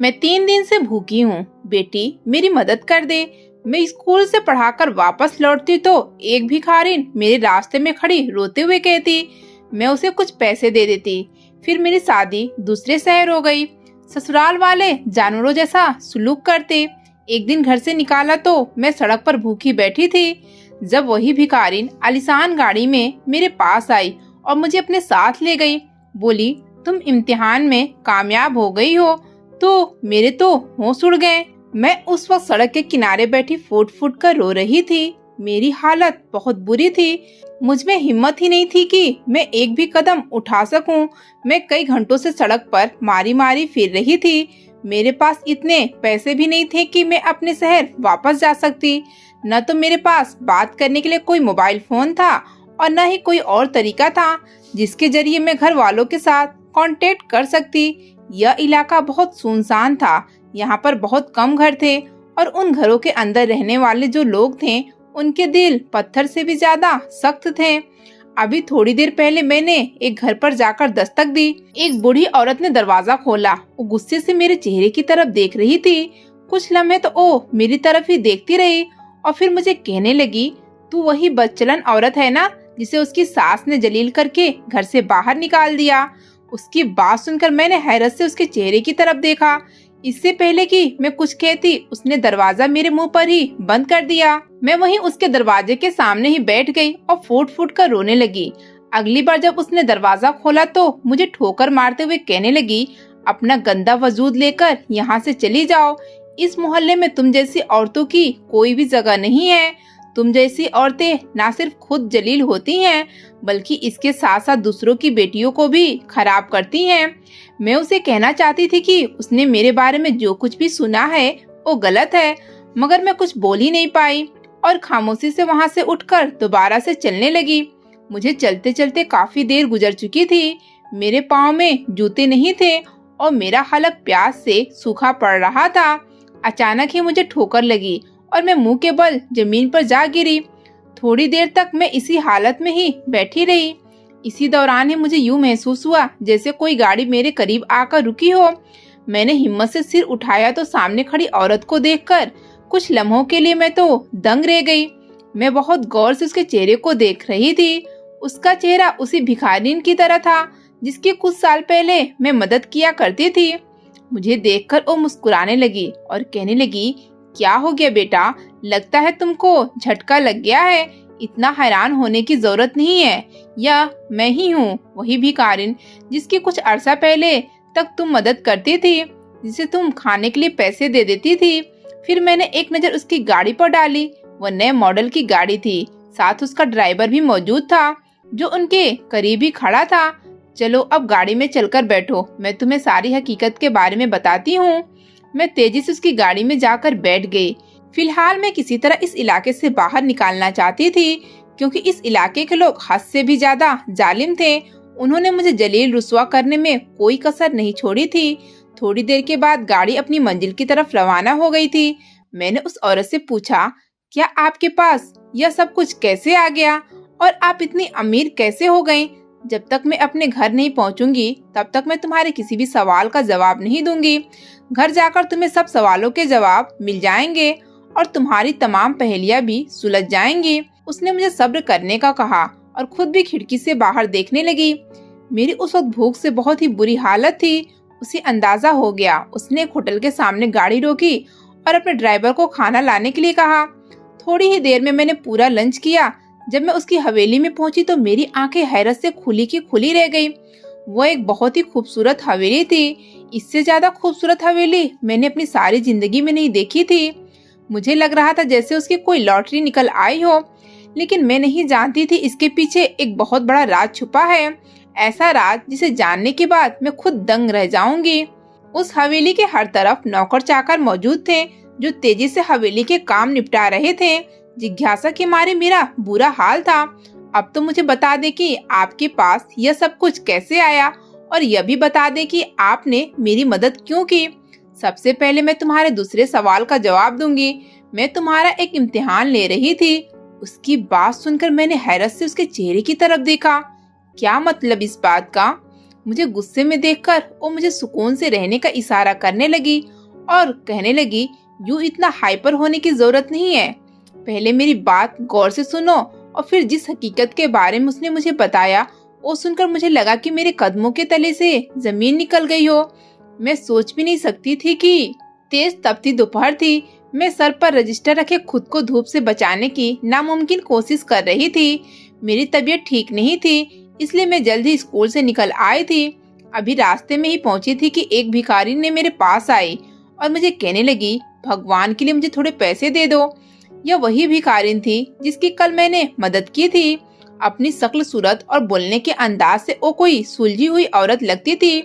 मैं 3 दिन से भूखी हूँ, बेटी मेरी मदद कर दे। मैं स्कूल से पढ़ाकर वापस लौटती तो एक भिखारिन मेरे रास्ते में खड़ी रोते हुए कहती, मैं उसे कुछ पैसे दे देती। फिर मेरी शादी दूसरे शहर हो गई। ससुराल वाले जानवरों जैसा सुलूक करते। एक दिन घर से निकाला तो मैं सड़क पर भूखी बैठी थी। जब वही भिखारिन आलीशान गाड़ी में मेरे पास आई और मुझे अपने साथ ले गई। बोली, तुम इम्तिहान में कामयाब हो गई हो। तो मेरे तो होश उड़ गए। मैं उस वक्त सड़क के किनारे बैठी फूट फूट कर रो रही थी। मेरी हालत बहुत बुरी थी। मुझ में हिम्मत ही नहीं थी कि मैं एक भी कदम उठा सकूं। मैं कई घंटों से सड़क पर मारी मारी फिर रही थी। मेरे पास इतने पैसे भी नहीं थे कि मैं अपने शहर वापस जा सकती। न तो मेरे पास बात करने के लिए कोई मोबाइल फोन था और न ही कोई और तरीका था जिसके जरिए मैं घर वालों के साथ कांटेक्ट कर सकती। यह इलाका बहुत सुनसान था। यहाँ पर बहुत कम घर थे और उन घरों के अंदर रहने वाले जो लोग थे उनके दिल पत्थर से भी ज्यादा सख्त थे। अभी थोड़ी देर पहले मैंने एक घर पर जाकर दस्तक दी। एक बूढ़ी औरत ने दरवाजा खोला। वो गुस्से से मेरे चेहरे की तरफ देख रही थी। कुछ लम्हे तो वो मेरी तरफ ही देखती रही और फिर मुझे कहने लगी, तू वही बदचलन औरत है ना जिसे उसकी सास ने जलील करके घर से बाहर निकाल दिया। उसकी बात सुनकर मैंने हैरत से उसके चेहरे की तरफ देखा। इससे पहले कि मैं कुछ कहती उसने दरवाजा मेरे मुंह पर ही बंद कर दिया। मैं वहीं उसके दरवाजे के सामने ही बैठ गई और फूट फूट कर रोने लगी। अगली बार जब उसने दरवाजा खोला तो मुझे ठोकर मारते हुए कहने लगी, अपना गंदा वजूद लेकर यहाँ से चली जाओ। इस मोहल्ले में तुम जैसी औरतों की कोई भी जगह नहीं है। तुम जैसी औरतें ना सिर्फ खुद जलील होती हैं बल्कि इसके साथ साथ दूसरों की बेटियों को भी खराब करती हैं। मैं उसे कहना चाहती थी कि उसने मेरे बारे में जो कुछ भी सुना है वो गलत है, मगर मैं कुछ बोल ही नहीं पाई और खामोशी से वहां से उठकर दोबारा से चलने लगी। मुझे चलते चलते काफी देर गुजर चुकी थी। मेरे पाँव में जूते नहीं थे और मेरा हलक प्यास से सूखा पड़ रहा था। अचानक ही मुझे ठोकर लगी और मैं मुंह के बल जमीन पर जा गिरी। थोड़ी देर तक मैं इसी हालत में ही बैठी रही। इसी दौरान ही मुझे यूं महसूस हुआ जैसे कोई गाड़ी मेरे करीब आकर रुकी हो। मैंने हिम्मत से सिर उठाया तो सामने खड़ी औरत को देखकर कुछ लम्हों के लिए मैं तो दंग रह गई। मैं बहुत गौर से उसके चेहरे को देख रही थी। उसका चेहरा उसी भिखारिन की तरह था जिसकी कुछ साल पहले मैं मदद किया करती थी। मुझे देखकर वो मुस्कुराने लगी और कहने लगी, क्या हो गया बेटा, लगता है तुमको झटका लग गया है। इतना हैरान होने की जरूरत नहीं है। यह मैं ही हूँ, वही भिखारिन जिसकी कुछ अरसा पहले तक तुम मदद करती थी, जिसे तुम खाने के लिए पैसे दे देती थी। फिर मैंने एक नजर उसकी गाड़ी पर डाली। वह नए मॉडल की गाड़ी थी। साथ उसका ड्राइवर भी मौजूद था जो उनके करीब ही खड़ा था। चलो अब गाड़ी में चलकर बैठो, मैं तुम्हें सारी हकीकत के बारे में बताती हूँ। मैं तेजी से उसकी गाड़ी में जाकर बैठ गई। फिलहाल मैं किसी तरह इस इलाके से बाहर निकालना चाहती थी क्योंकि इस इलाके के लोग हद से भी ज्यादा जालिम थे। उन्होंने मुझे जलील रुस्वा करने में कोई कसर नहीं छोड़ी थी। थोड़ी देर के बाद गाड़ी अपनी मंजिल की तरफ रवाना हो गई थी। मैंने उस औरत से पूछा, क्या आपके पास यह सब कुछ कैसे आ गया और आप इतनी अमीर कैसे हो गई? जब तक मैं अपने घर नहीं पहुंचूंगी तब तक मैं तुम्हारे किसी भी सवाल का जवाब नहीं दूंगी। घर जाकर तुम्हें सब सवालों के जवाब मिल जाएंगे और तुम्हारी तमाम पहेलियां भी सुलझ जाएंगी। उसने मुझे सब्र करने का कहा और खुद भी खिड़की से बाहर देखने लगी। मेरी उस वक्त भूख से बहुत ही बुरी हालत थी। उसे अंदाजा हो गया। उसने एक होटल के सामने गाड़ी रोकी और अपने ड्राइवर को खाना लाने के लिए कहा। थोड़ी ही देर में मैंने पूरा लंच किया। जब मैं उसकी हवेली में पहुंची तो मेरी आंखें हैरत से खुली की खुली रह गई। वो एक बहुत ही खूबसूरत हवेली थी। इससे ज्यादा खूबसूरत हवेली मैंने अपनी सारी जिंदगी में नहीं देखी थी। मुझे लग रहा था जैसे उसकी कोई लॉटरी निकल आई हो, लेकिन मैं नहीं जानती थी इसके पीछे एक बहुत बड़ा राज छुपा है। ऐसा राज जिसे जानने के बाद मैं खुद दंग रह जाऊंगी। उस हवेली के हर तरफ नौकर चाकर मौजूद थे जो तेजी से हवेली के काम निपटा रहे थे। जिज्ञासा के मारे मेरा बुरा हाल था। अब तो मुझे बता दे कि आपके पास यह सब कुछ कैसे आया और यह भी बता दे कि आपने मेरी मदद क्यों की। सबसे पहले मैं तुम्हारे दूसरे सवाल का जवाब दूंगी। मैं तुम्हारा एक इम्तिहान ले रही थी। उसकी बात सुनकर मैंने हैरत से उसके चेहरे की तरफ देखा। क्या मतलब इस बात का? मुझे गुस्से में देखकर वो मुझे सुकून से रहने का इशारा करने लगी और कहने लगी, यूं इतना हाइपर होने की जरूरत नहीं है। पहले मेरी बात गौर से सुनो और फिर जिस हकीकत के बारे में उसने मुझे बताया वो सुनकर मुझे लगा कि मेरे कदमों के तले से जमीन निकल गई हो। मैं सोच भी नहीं सकती थी कि तेज तपती दोपहर थी। मैं सर पर रजिस्टर रखे खुद को धूप से बचाने की नामुमकिन कोशिश कर रही थी। मेरी तबीयत ठीक नहीं थी, इसलिए मैं जल्द ही स्कूल से निकल आई थी। अभी रास्ते में ही पहुंची थी कि एक भिखारी ने मेरे पास आई और मुझे कहने लगी, भगवान के लिए मुझे थोड़े पैसे दे दो। यह वही भिखारिन थी जिसकी कल मैंने मदद की थी। अपनी शक्ल सूरत और बोलने के अंदाज से वो कोई सुलझी हुई औरत लगती थी।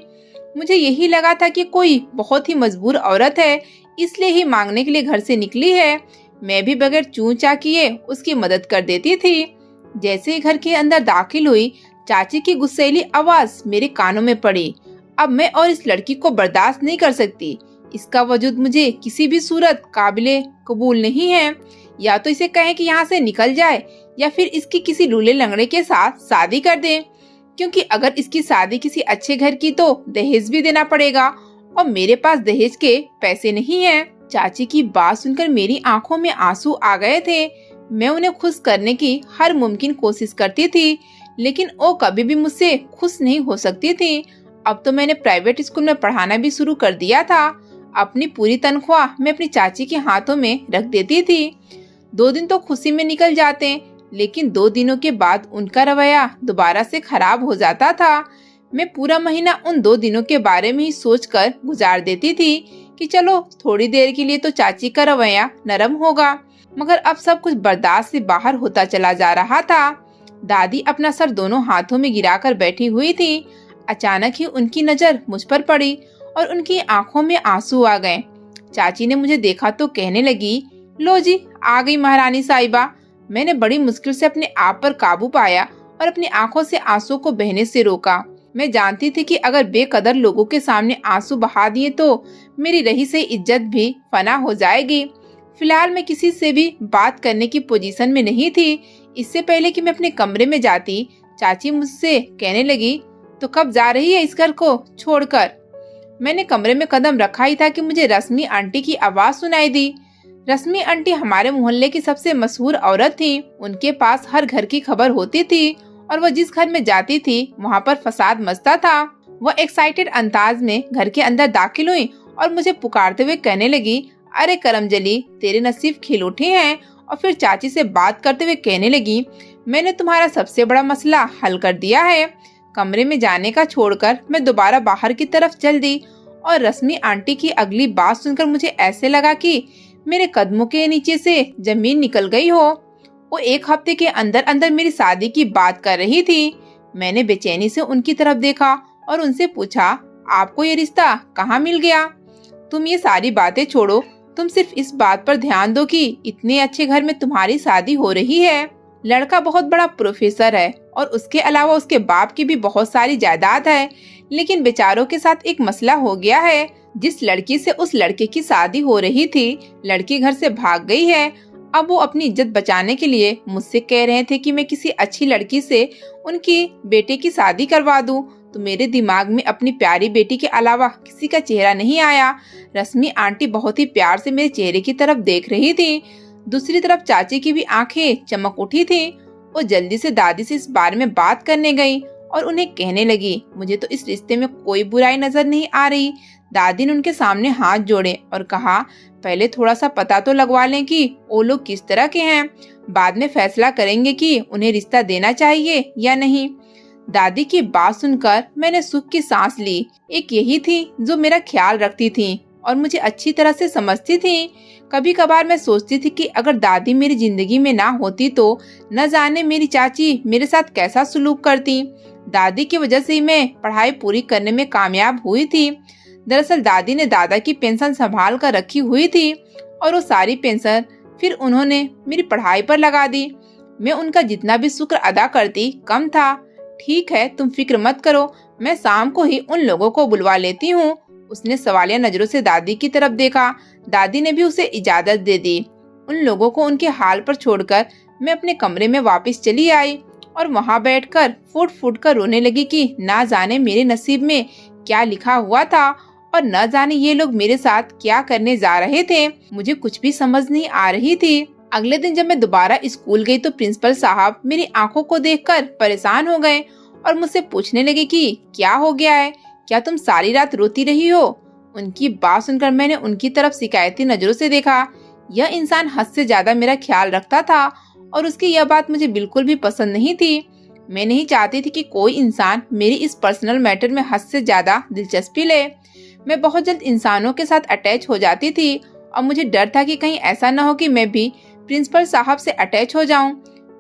मुझे यही लगा था कि कोई बहुत ही मजबूर औरत है, इसलिए ही मांगने के लिए घर से निकली है। मैं भी बगैर चूं चा किए उसकी मदद कर देती थी। जैसे ही घर के अंदर दाखिल हुई, चाची की गुस्सैली आवाज मेरे कानों में पड़ी। अब मैं और इस लड़की को बर्दाश्त नहीं कर सकती। इसका वजूद मुझे किसी भी सूरत काबिले कबूल नहीं है। या तो इसे कहें कि यहाँ से निकल जाए या फिर इसकी किसी लूले लंगड़े के साथ शादी कर दें, क्योंकि अगर इसकी शादी किसी अच्छे घर की तो दहेज भी देना पड़ेगा और मेरे पास दहेज के पैसे नहीं हैं। चाची की बात सुनकर मेरी आंखों में आंसू आ गए थे। मैं उन्हें खुश करने की हर मुमकिन कोशिश करती थी, लेकिन वो कभी भी मुझसे खुश नहीं हो सकती थी। अब तो मैंने प्राइवेट स्कूल में पढ़ाना भी शुरू कर दिया था। अपनी पूरी तनख्वाह मैं अपनी चाची के हाथों में रख देती थी। 2 दिन तो खुशी में निकल जाते, लेकिन 2 दिनों के बाद उनका रवैया दोबारा से खराब हो जाता था। मैं पूरा महीना उन 2 दिनों के बारे में ही सोचकर गुजार देती थी कि चलो थोड़ी देर के लिए तो चाची का रवैया नरम होगा, मगर अब सब कुछ बर्दाश्त से बाहर होता चला जा रहा था। दादी अपना सर दोनों हाथों में गिराकर बैठी हुई थी। अचानक ही उनकी नजर मुझ पर पड़ी और उनकी आंखों में आंसू आ गए। चाची ने मुझे देखा तो कहने लगी, लो जी, आ गई महारानी साहिबा। मैंने बड़ी मुश्किल से अपने आप पर काबू पाया और अपनी आंखों से आंसू को बहने से रोका। मैं जानती थी कि अगर बेकदर लोगों के सामने आंसू बहा दिए तो मेरी रही से इज्जत भी फना हो जाएगी। फिलहाल मैं किसी से भी बात करने की पोजीशन में नहीं थी। इससे पहले कि मैं अपने कमरे में जाती, चाची मुझसे कहने लगी, तो कब जा रही है इस घर को छोड़कर? मैंने कमरे में कदम रखा ही था कि मुझे रश्मि आंटी की आवाज सुनाई दी। रश्मि आंटी हमारे मोहल्ले की सबसे मशहूर औरत थी। उनके पास हर घर की खबर होती थी और वह जिस घर में जाती थी वहाँ पर फसाद मचता था। वह एक्साइटेड अंदाज में घर के अंदर दाखिल हुई और मुझे पुकारते हुए कहने लगी, अरे करमजली, तेरे नसीब खिल उठे हैं। और फिर चाची से बात करते हुए कहने लगी, मैंने तुम्हारा सबसे बड़ा मसला हल कर दिया है। कमरे में जाने का छोड़कर मैं दोबारा बाहर की तरफ चल दी और रश्मि आंटी की अगली बात सुनकर मुझे ऐसे लगा कि मेरे कदमों के नीचे से जमीन निकल गई हो। वो 1 हफ्ते के अंदर अंदर मेरी शादी की बात कर रही थी। मैंने बेचैनी से उनकी तरफ देखा और उनसे पूछा, आपको ये रिश्ता कहाँ मिल गया? तुम ये सारी बातें छोड़ो, तुम सिर्फ इस बात पर ध्यान दो कि इतने अच्छे घर में तुम्हारी शादी हो रही है। लड़का बहुत बड़ा प्रोफेसर है और उसके अलावा उसके बाप की भी बहुत सारी जायदाद है, लेकिन बेचारों के साथ एक मसला हो गया है। जिस लड़की से उस लड़के की शादी हो रही थी, लड़की घर से भाग गई है। अब वो अपनी इज्जत बचाने के लिए मुझसे कह रहे थे कि मैं किसी अच्छी लड़की से उनकी बेटे की शादी करवा दूं। तो मेरे दिमाग में अपनी प्यारी बेटी के अलावा किसी का चेहरा नहीं आया। रश्मि आंटी बहुत ही प्यार से मेरे चेहरे की तरफ देख रही थी। दूसरी तरफ चाची की भी आंखें चमक उठी थी। वो जल्दी से दादी से इस बारे में बात करने गई और उन्हें कहने लगी, मुझे तो इस रिश्ते में कोई बुराई नजर नहीं आ रही। दादी ने उनके सामने हाथ जोड़े और कहा, पहले थोड़ा सा पता तो लगवा लें कि वो लोग किस तरह के हैं, बाद में फैसला करेंगे कि उन्हें रिश्ता देना चाहिए या नहीं। दादी की बात सुनकर मैंने सुख की सांस ली। एक यही थी जो मेरा ख्याल रखती थी और मुझे अच्छी तरह से समझती थी। कभी कभार मैं सोचती थी कि अगर दादी मेरी जिंदगी में ना होती तो न जाने मेरी चाची मेरे साथ कैसा सलूक करती। दादी की वजह से ही मैं पढ़ाई पूरी करने में कामयाब हुई थी। दरअसल दादी ने दादा की पेंशन संभाल कर रखी हुई थी और वो सारी पेंशन फिर उन्होंने मेरी पढ़ाई पर लगा दी। मैं उनका जितना भी शुक्र अदा करती कम था। ठीक है, तुम फिक्र मत करो, मैं शाम को ही उन लोगों को बुलवा लेती हूँ। उसने सवालिया नजरों से दादी की तरफ देखा। दादी ने भी उसे इजाजत दे दी। उन लोगों को उनके हाल पर छोड़कर मैं अपने कमरे में वापस चली आई और वहाँ बैठकर फूट फूट कर रोने लगी कि ना जाने मेरे नसीब में क्या लिखा हुआ था और न जाने ये लोग मेरे साथ क्या करने जा रहे थे। मुझे कुछ भी समझ नहीं आ रही थी। अगले दिन जब मैं दोबारा स्कूल गई तो प्रिंसिपल साहब मेरी आंखों को देखकर परेशान हो गए और मुझसे पूछने लगे कि क्या हो गया है, क्या तुम सारी रात रोती रही हो। उनकी बात सुनकर मैंने उनकी तरफ शिकायती नजरों से देखा। यह इंसान हद से ज्यादा मेरा ख्याल रखता था और उसकी यह बात मुझे बिल्कुल भी पसंद नहीं थी। मैं नहीं चाहती थी कि कोई इंसान मेरी इस पर्सनल मैटर में हद से ज्यादा दिलचस्पी ले। मैं बहुत जल्द इंसानों के साथ अटैच हो जाती थी और मुझे डर था कि कहीं ऐसा न हो कि मैं भी प्रिंसिपल साहब से अटैच हो जाऊं।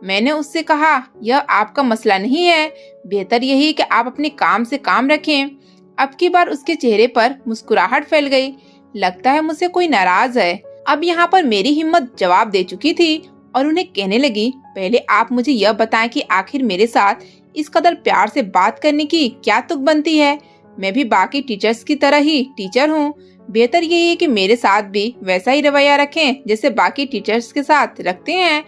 मैंने उससे कहा, यह आपका मसला नहीं है, बेहतर यही कि आप अपने काम से काम रखें। अब की बार उसके चेहरे पर मुस्कुराहट फैल गई। लगता है मुझसे कोई नाराज है। अब यहाँ पर मेरी हिम्मत जवाब दे चुकी थी और उन्हें कहने लगी, पहले आप मुझे यह बताएं कि आखिर मेरे साथ इस कदर प्यार से बात करने की क्या तुक बनती है। मैं भी बाकी टीचर्स की तरह ही टीचर हूँ। बेहतर यही है कि मेरे साथ भी वैसा ही रवैया रखें जैसे बाकी टीचर्स के साथ रखते हैं।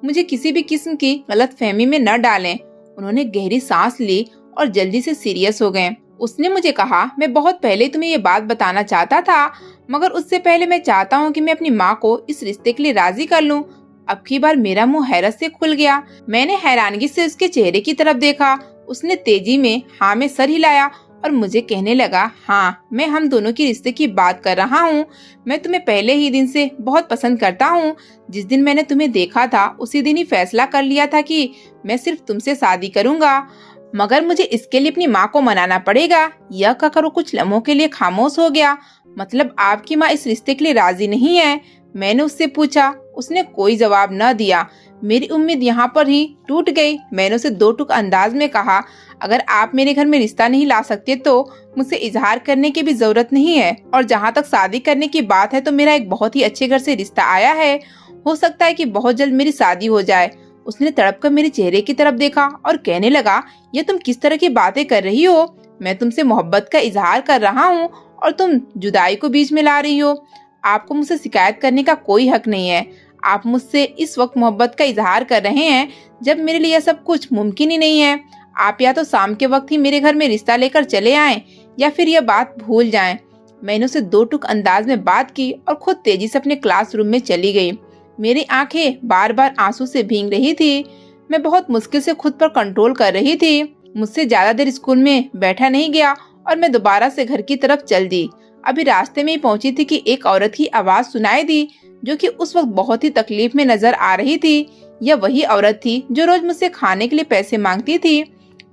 मुझे किसी भी किस्म की गलत फहमी में न डालें। उन्होंने गहरी सांस ली और जल्दी से सीरियस हो गए। उसने मुझे कहा, मैं बहुत पहले तुम्हें ये बात बताना चाहता था, मगर उससे पहले मैं चाहता हूँ कि मैं अपनी माँ को इस रिश्ते के लिए राजी कर लूँ। अब की बार मेरा मुंह हैरत से खुल गया। मैंने हैरानगी से उसके चेहरे की तरफ देखा। उसने तेजी में हाँ में सर हिलाया और मुझे कहने लगा, हाँ, मैं हम दोनों की रिश्ते की बात कर रहा हूँ। मैं तुम्हें पहले ही दिन से बहुत पसंद करता हूँ। जिस दिन मैंने तुम्हें देखा था उसी दिन ही फैसला कर लिया था कि मैं सिर्फ तुमसे शादी करूँगा, मगर मुझे इसके लिए अपनी माँ को मनाना पड़ेगा। यह कहकर वो कुछ लम्हों के लिए खामोश हो गया। मतलब आपकी माँ इस रिश्ते के लिए राजी नहीं है? मैंने उससे पूछा। उसने कोई जवाब न दिया। मेरी उम्मीद यहाँ पर ही टूट गई। मैंने उसे दो टूक अंदाज में कहा, अगर आप मेरे घर में रिश्ता नहीं ला सकते तो मुझसे इजहार करने की भी जरूरत नहीं है। और जहाँ तक शादी करने की बात है तो मेरा एक बहुत ही अच्छे घर से रिश्ता आया है। हो सकता है कि बहुत जल्द मेरी शादी हो जाए। उसने तड़प कर मेरे चेहरे की तरफ देखा और कहने लगा, ये तुम किस तरह की बातें कर रही हो? मैं तुमसे मोहब्बत का इजहार कर रहा हूँ और तुम जुदाई को बीच में ला रही हो। आपको मुझसे शिकायत करने का कोई हक नहीं है। आप मुझसे इस वक्त मोहब्बत का इजहार कर रहे हैं जब मेरे लिए यह सब कुछ मुमकिन ही नहीं है। आप या तो शाम के वक्त ही मेरे घर में रिश्ता लेकर चले आएं या फिर यह बात भूल जाएं। मैंने उसे दो टूक अंदाज में बात की और खुद तेजी से अपने क्लासरूम में चली गई। मेरी आंखें बार बार आंसू से भीग रही थी। मैं बहुत मुश्किल से खुद पर कंट्रोल कर रही थी। मुझसे ज्यादा देर स्कूल में बैठा नहीं गया और मैं दोबारा से घर की तरफ चल दी। अभी रास्ते में ही पहुंची थी कि एक औरत की आवाज सुनाई दी जो कि उस वक्त बहुत ही तकलीफ में नजर आ रही थी। यह वही औरत थी जो रोज मुझसे खाने के लिए पैसे मांगती थी।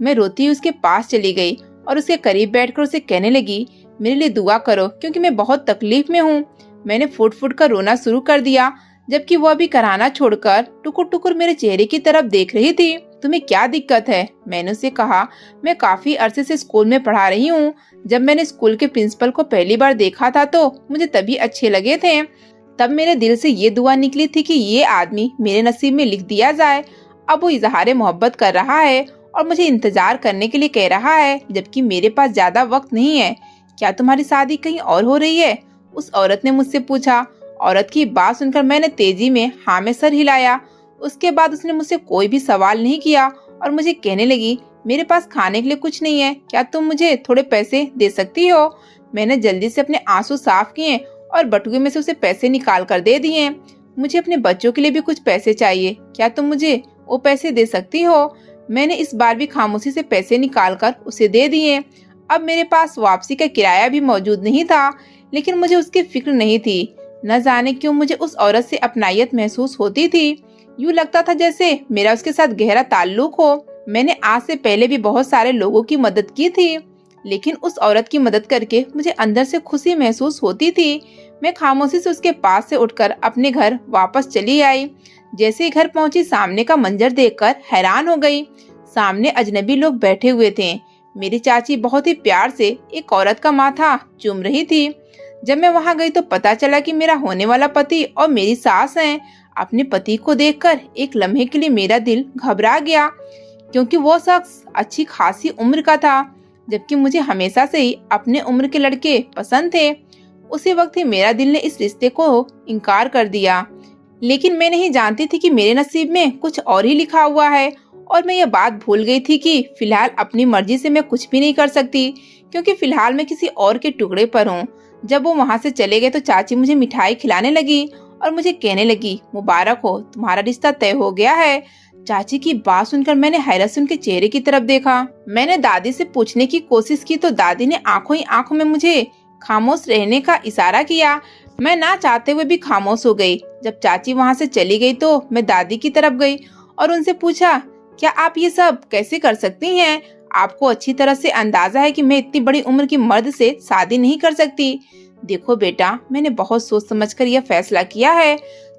मैं रोती हुई उसके पास चली गई और उसके करीब बैठकर उसे कहने लगी, मेरे लिए दुआ करो क्योंकि मैं बहुत तकलीफ में हूँ। मैंने फुट फुट कर रोना शुरू कर दिया, जबकि वह भी कराहना छोड़कर टुकुर टुकुर मेरे चेहरे की तरफ देख रही थी। तुम्हें क्या दिक्कत है? मैंने उसे कहा, मैं काफी अरसे से स्कूल में पढ़ा रही हूँ। जब मैंने स्कूल के प्रिंसिपल को पहली बार देखा था तो मुझे तभी अच्छे लगे थे। तब मेरे दिल से ये दुआ निकली थी कि ये आदमी मेरे नसीब में लिख दिया जाए। अब वो इजहार मोहब्बत कर रहा है और मुझे इंतजार करने के लिए कह रहा है, जबकि मेरे पास ज्यादा वक्त नहीं है। क्या तुम्हारी शादी कहीं और हो रही है? उस औरत ने मुझसे पूछा। औरत की बात सुनकर मैंने तेजी में हाँ में सर हिलाया। उसके बाद उसने मुझसे कोई भी सवाल नहीं किया और मुझे कहने लगी, मेरे पास खाने के लिए कुछ नहीं है, क्या तुम मुझे थोड़े पैसे दे सकती हो? मैंने जल्दी से अपने आंसू साफ किए और बटुए में से उसे पैसे निकाल कर दे दिए। मुझे अपने बच्चों के लिए भी कुछ पैसे चाहिए, क्या तुम मुझे वो पैसे दे सकती हो? मैंने इस बार भी खामोशी से पैसे निकालकर उसे दे दिए। अब मेरे पास वापसी का किराया भी मौजूद नहीं था, लेकिन मुझे उसकी फिक्र नहीं थी। न जाने क्यों मुझे उस औरत से अपनायत महसूस होती थी। यूँ लगता था जैसे मेरा उसके साथ गहरा ताल्लुक हो। मैंने आज से पहले भी बहुत सारे लोगों की मदद की थी, लेकिन उस औरत की मदद करके मुझे अंदर से खुशी महसूस होती थी। मैं खामोशी से उसके पास से उठकर अपने घर वापस चली आई। जैसे ही घर पहुंची सामने का मंजर देखकर हैरान हो गई। सामने अजनबी लोग बैठे हुए थे। मेरी चाची बहुत ही प्यार से एक औरत का माथा चूम रही थी। जब मैं वहां गई तो पता चला कि मेरा होने वाला पति और मेरी सास हैं। अपने पति को देखकर एक लम्हे के लिए मेरा दिल घबरा गया, क्योंकि वो शख्स अच्छी खासी उम्र का था, जबकि मुझे हमेशा से ही अपने उम्र के लड़के पसंद थे। उसी वक्त ही मेरा दिल ने इस रिश्ते को इनकार कर दिया। लेकिन मैं नहीं जानती थी कि मेरे नसीब में कुछ और ही लिखा हुआ है और मैं ये बात भूल गई थी कि फिलहाल अपनी मर्जी से मैं कुछ भी नहीं कर सकती, क्योंकि फिलहाल मैं किसी और के टुकड़े पर हूँ। जब वो वहाँ से चले गए तो चाची मुझे मिठाई खिलाने लगी और मुझे कहने लगी, मुबारक हो, तुम्हारा रिश्ता तय हो गया है। चाची की बात सुनकर मैंने हैरत से उनके चेहरे की तरफ देखा। मैंने दादी से पूछने की कोशिश की तो दादी ने आंखों ही आंखों में मुझे खामोश रहने का इशारा किया। मैं ना चाहते हुए भी खामोश हो गई। जब चाची वहाँ से चली गई तो मैं दादी की तरफ गई और उनसे पूछा, क्या आप ये सब कैसे कर सकती हैं? आपको अच्छी तरह से अंदाजा है कि मैं इतनी बड़ी उम्र की मर्द से शादी नहीं कर सकती। देखो बेटा, मैंने बहुत सोच समझकर यह फैसला किया है।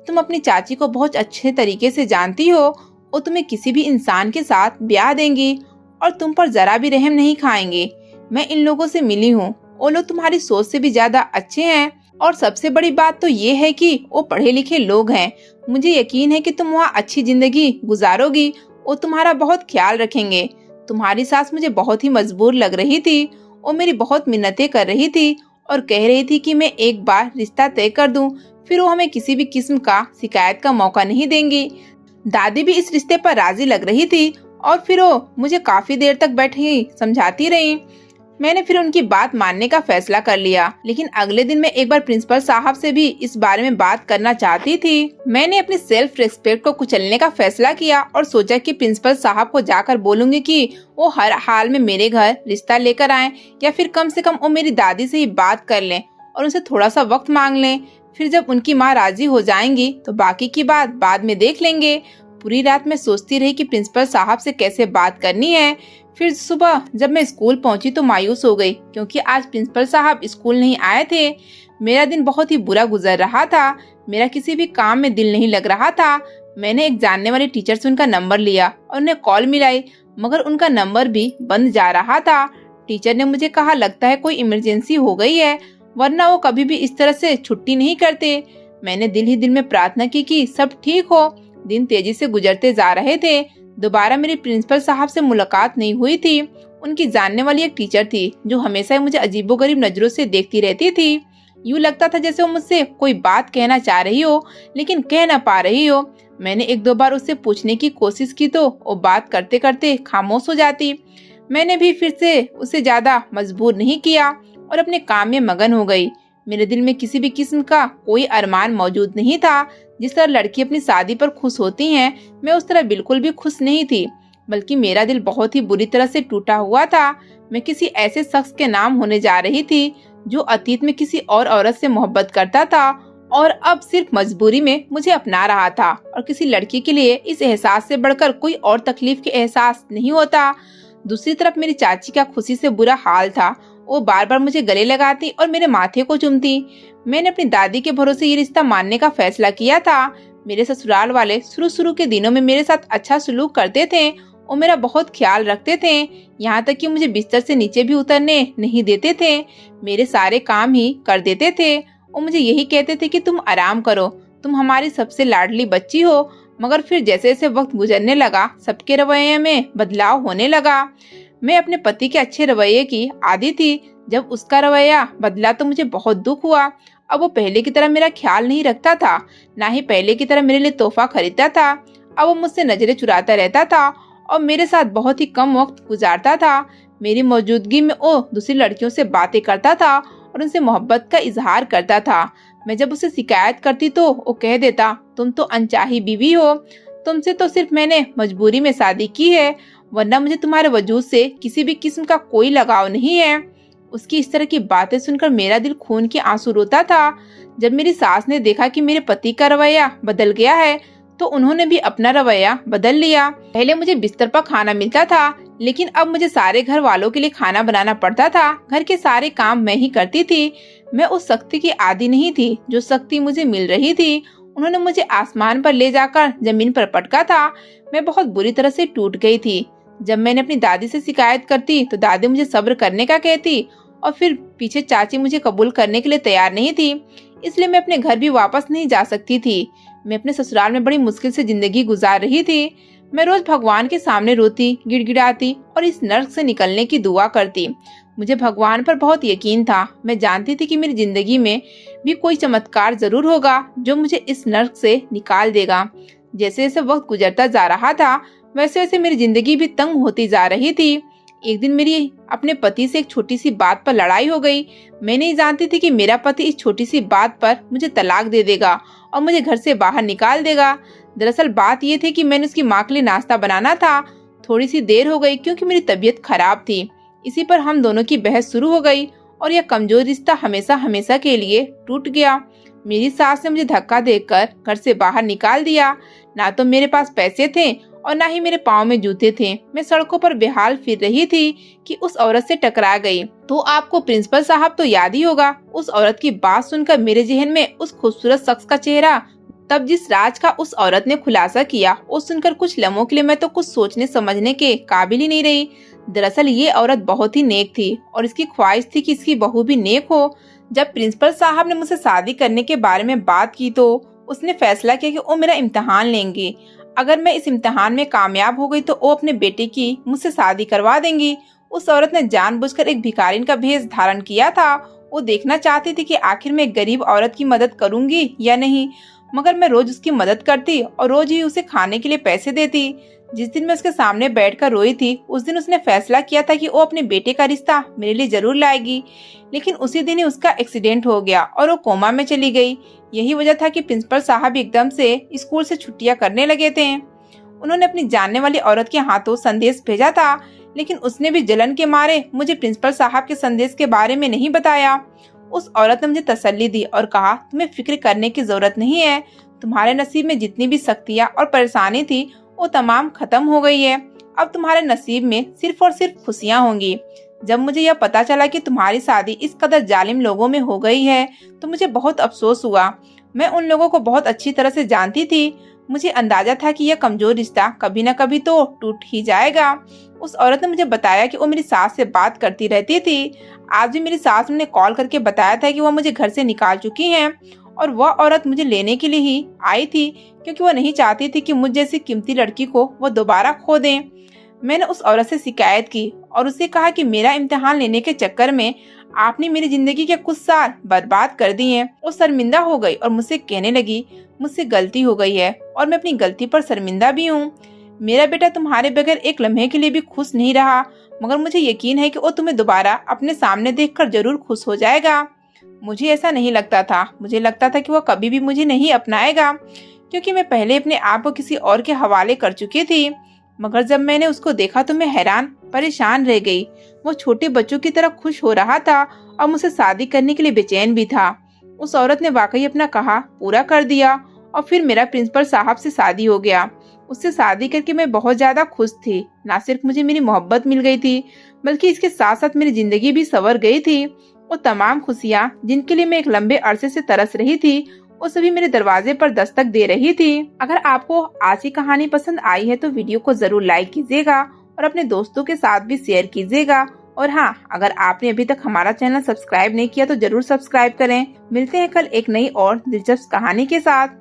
तुम अपनी चाची को बहुत अच्छे तरीके से जानती हो। वो तुम्हें किसी भी इंसान के साथ ब्याह देंगी और तुम पर जरा भी रहम नहीं खाएंगे। मैं इन लोगों से मिली हूँ, वो लोग तुम्हारी सोच से भी ज्यादा अच्छे हैं और सबसे बड़ी बात तो ये है कि वो पढ़े लिखे लोग हैं। मुझे यकीन है कि तुम वहाँ अच्छी जिंदगी गुजारोगी। वो तुम्हारा बहुत ख्याल रखेंगे। तुम्हारी सास मुझे बहुत ही मजबूर लग रही थी। वो मेरी बहुत मिन्नतें कर रही थी और कह रही थी कि मैं एक बार रिश्ता तय कर दूं, फिर वो हमें किसी भी किस्म का शिकायत का मौका नहीं देंगी। दादी भी इस रिश्ते पर राजी लग रही थी और फिर वो मुझे काफी देर तक बैठी समझाती रही। मैंने फिर उनकी बात मानने का फैसला कर लिया, लेकिन अगले दिन मैं एक बार प्रिंसिपल साहब से भी इस बारे में बात करना चाहती थी। मैंने अपनी सेल्फ रिस्पेक्ट को कुचलने का फैसला किया और सोचा कि प्रिंसिपल साहब को जाकर बोलूंगी कि वो हर हाल में मेरे घर रिश्ता लेकर आए, या फिर कम से कम वो मेरी दादी से ही बात कर लें और उनसे थोड़ा सा वक्त मांग लें। फिर जब उनकी माँ राजी हो जाएंगी तो बाकी की बात बाद में देख लेंगे। पूरी रात मैं सोचती रही कि प्रिंसिपल साहब से कैसे बात करनी है। फिर सुबह जब मैं स्कूल पहुंची तो मायूस हो गई, क्योंकि आज प्रिंसिपल साहब स्कूल नहीं आए थे। मेरा दिन बहुत ही बुरा गुजर रहा था। मेरा किसी भी काम में दिल नहीं लग रहा था। मैंने एक जानने वाले टीचर से उनका नंबर लिया और उन्हें कॉल मिलाई, मगर उनका नंबर भी बंद जा रहा था। टीचर ने मुझे कहा, लगता है कोई इमरजेंसी हो गई है, वरना वो कभी भी इस तरह से छुट्टी नहीं करते। मैंने दिल ही दिल में प्रार्थना की कि सब ठीक हो। दिन तेजी से गुजरते जा रहे थे। दोबारा मेरी प्रिंसिपल साहब से मुलाकात नहीं हुई थी। उनकी जानने वाली एक टीचर थी जो हमेशा मुझे अजीबोगरीब नजरों से देखती रहती थी। यूँ लगता था जैसे वो मुझसे कोई बात कहना चाह रही हो, लेकिन कह ना पा रही हो। मैंने एक दो बार उससे पूछने की कोशिश की तो वो बात करते करते खामोश हो जाती। मैंने भी फिर से उसे ज्यादा मजबूर नहीं किया और अपने काम में मगन हो गई। मेरे दिल में किसी भी किस्म का कोई अरमान मौजूद नहीं था। जिस तरह लड़की अपनी शादी पर खुश होती हैं, मैं उस तरह बिल्कुल भी खुश नहीं थी, बल्कि मेरा दिल बहुत ही बुरी तरह से टूटा हुआ था। मैं किसी ऐसे शख्स के नाम होने जा रही थी जो अतीत में किसी और औरत से मोहब्बत करता था और अब सिर्फ मजबूरी में मुझे अपना रहा था। और किसी लड़की के लिए इस एहसास से बढ़कर कोई और तकलीफ के एहसास नहीं होता। दूसरी तरफ मेरी चाची का खुशी से बुरा हाल था। वो बार बार मुझे गले लगाती और मेरे माथे को चूमती। मैंने अपनी दादी के भरोसे ये रिश्ता मानने का फैसला किया था। मेरे ससुराल वाले शुरू के दिनों में मेरे साथ अच्छा सलूक करते थे और मेरा बहुत ख्याल रखते थे, यहाँ तक कि मुझे बिस्तर से नीचे भी उतरने नहीं देते थे। मेरे सारे काम ही कर देते थे। वो मुझे यही कहते थे कि तुम आराम करो, तुम हमारी सबसे लाडली बच्ची हो। मगर फिर जैसे जैसे वक्त गुजरने लगा, सबके रवैये में बदलाव होने लगा। मैं अपने पति के अच्छे रवैये की आदी थी। जब उसका रवैया बदला तो मुझे बहुत दुख हुआ। अब वो पहले की तरह मेरा ख्याल नहीं रखता था, ना ही पहले की तरह मेरे लिए तोहफा खरीदता था। अब वो मुझसे नजरें चुराता रहता था और मेरे साथ बहुत ही कम वक्त गुजारता था। मेरी मौजूदगी में वो दूसरी लड़कियों से बातें करता था और उनसे मोहब्बत का इजहार करता था। मैं जब उसे शिकायत करती तो वो कह देता, तुम तो अनचाही बीवी हो, तुमसे तो सिर्फ मैंने मजबूरी में शादी की है, वरना मुझे तुम्हारे वजूद से किसी भी किस्म का कोई लगाव नहीं है। उसकी इस तरह की बातें सुनकर मेरा दिल खून के आंसू रोता था। जब मेरी सास ने देखा कि मेरे पति का रवैया बदल गया है तो उन्होंने भी अपना रवैया बदल लिया। पहले मुझे बिस्तर पर खाना मिलता था, लेकिन अब मुझे सारे घर वालों के लिए खाना बनाना पड़ता था। घर के सारे काम मैं ही करती थी। मैं उस शक्ति की आदी नहीं थी जो शक्ति मुझे मिल रही थी। उन्होंने मुझे आसमान पर ले जाकर जमीन पर पटका था। मैं बहुत बुरी तरह से टूट गई थी। जब मैंने अपनी दादी से शिकायत करती तो दादी मुझे सब्र करने का कहती और फिर पीछे चाची मुझे कबूल करने के लिए तैयार नहीं थी, इसलिए मैं अपने घर भी वापस नहीं जा सकती थी। मैं अपने ससुराल में बड़ी मुश्किल से जिंदगी गुजार रही थी। मैं रोज भगवान के सामने रोती, गिड़गिड़ाती और इस नर्क से निकलने की दुआ करती। मुझे भगवान पर बहुत यकीन था। मैं जानती थी कि मेरी जिंदगी में भी कोई चमत्कार जरूर होगा जो मुझे इस नर्क से निकाल देगा। जैसे जैसे वक्त गुजरता जा रहा था, वैसे वैसे मेरी जिंदगी भी तंग होती जा रही थी। एक दिन मेरी अपने पति से एक छोटी सी बात पर लड़ाई हो गई। मैं नहीं जानती थी कि मेरा पति इस छोटी सी बात पर मुझे तलाक दे देगा और मुझे घर से बाहर निकाल देगा। दरअसल बात ये थी कि मैंने उसकी माँ के लिए नाश्ता बनाना था। थोड़ी सी देर हो गई क्योंकि मेरी तबीयत खराब थी। इसी पर हम दोनों की बहस शुरू हो गई और यह कमजोर रिश्ता हमेशा हमेशा के लिए टूट गया। मेरी सास ने मुझे धक्का देकर घर से बाहर निकाल दिया। ना तो मेरे पास पैसे थे और ना ही मेरे पाँव में जूते थे। मैं सड़कों पर बेहाल फिर रही थी कि उस औरत से टकरा गई। तो आपको प्रिंसिपल साहब तो याद ही होगा। उस औरत की बात सुनकर मेरे जहन में उस खूबसूरत शख्स का चेहरा, तब जिस राज का उस औरत ने खुलासा किया, वो सुनकर कुछ लम्हों के लिए मैं तो कुछ सोचने समझने के काबिल ही नहीं रही। दरअसल ये औरत बहुत ही नेक थी और इसकी ख्वाहिश थी कि इसकी बहू भी नेक हो। जब प्रिंसिपल साहब ने मुझसे शादी करने के बारे में बात की तो उसने फैसला किया कि वो मेरा इम्तिहान लेंगे। अगर मैं इस इम्तिहान में कामयाब हो गई तो वो अपने बेटे की मुझसे शादी करवा देंगी। उस औरत ने जानबूझकर एक भिखारिन का भेष धारण किया था। वो देखना चाहती थी कि आखिर मैं एक गरीब औरत की मदद करूंगी या नहीं। मगर मैं रोज उसकी मदद करती और रोज ही उसे खाने के लिए पैसे देती। जिस दिन मैं उसके सामने बैठकर रोई थी, उस दिन उसने फैसला किया था कि वो अपने बेटे का रिश्ता मेरे लिए जरूर लाएगी। लेकिन उसी दिन ही उसका एक्सीडेंट हो गया और वो कोमा में चली गई। यही वजह था कि प्रिंसिपल साहब एकदम से स्कूल से छुट्टियां करने लगे थे। उन्होंने अपनी जानने वाली औरत के हाथों संदेश भेजा था, लेकिन उसने भी जलन के मारे मुझे प्रिंसिपल साहब के संदेश के बारे में नहीं बताया। उस औरत ने मुझे तसल्ली दी और कहा, तुम्हें फिक्र करने की जरूरत नहीं है। तुम्हारे नसीब में जितनी भी सख्तियां और परेशानी थी वो तमाम खत्म हो गई है। अब तुम्हारे नसीब में सिर्फ और सिर्फ खुशियां होंगी। जब मुझे यह पता चला कि तुम्हारी शादी इस कदर जालिम लोगों में हो गई है तो मुझे बहुत अफसोस हुआ। मैं उन लोगों को बहुत अच्छी तरह से जानती थी। मुझे अंदाजा था कि यह कमजोर रिश्ता कभी न कभी तो टूट ही जाएगा। उस औरत ने मुझे बताया कि वो मेरी सास से बात करती रहती थी। आज भी मेरी सास ने कॉल करके बताया था कि वह मुझे घर से निकाल चुकी हैं और वह औरत मुझे लेने के लिए ही आई थी, क्योंकि वह नहीं चाहती थी कि मुझ जैसी कीमती लड़की को वह दोबारा खो दें। मैंने उस औरत से शिकायत की और उसे कहा कि मेरा इम्तिहान लेने के चक्कर में आपने मेरी जिंदगी के कुछ साल बर्बाद कर दिए हैं। वो शर्मिंदा हो गई और मुझसे कहने लगी, मुझसे गलती हो गई है और मैं अपनी गलती पर शर्मिंदा भी हूँ। मेरा बेटा तुम्हारे बगैर एक लम्हे के लिए भी खुश नहीं रहा, मगर मुझे यकीन है कि वो तुम्हें दोबारा अपने सामने देखकर जरूर खुश हो जाएगा। मुझे ऐसा नहीं लगता था। मुझे लगता था कि वह कभी भी मुझे नहीं अपनाएगा, क्योंकि मैं पहले अपने आप को किसी और के हवाले कर चुकी थी। मगर जब मैंने उसको देखा तो मैं हैरान परेशान रह गई। वो छोटे बच्चों की तरह खुश हो रहा था और मुझसे शादी करने के लिए बेचैन भी था। उस औरत ने वाकई अपना कहा पूरा कर दिया और फिर मेरा प्रिंसिपल साहब से शादी हो गया। उससे शादी करके मैं बहुत ज्यादा खुश थी। ना सिर्फ मुझे मेरी मोहब्बत मिल गई थी, बल्कि इसके साथ साथ मेरी जिंदगी भी संवर गई थी। वो तमाम खुशियाँ जिनके लिए मैं एक लंबे अरसे से तरस रही थी, वो सभी मेरे दरवाजे पर दस्तक दे रही थी। अगर आपको आज की कहानी पसंद आई है तो वीडियो को जरूर लाइक कीजिएगा और अपने दोस्तों के साथ भी शेयर कीजिएगा। और हाँ, अगर आपने अभी तक हमारा चैनल सब्सक्राइब नहीं किया तो जरूर सब्सक्राइब करें। मिलते हैं कल एक नई और दिलचस्प कहानी के साथ।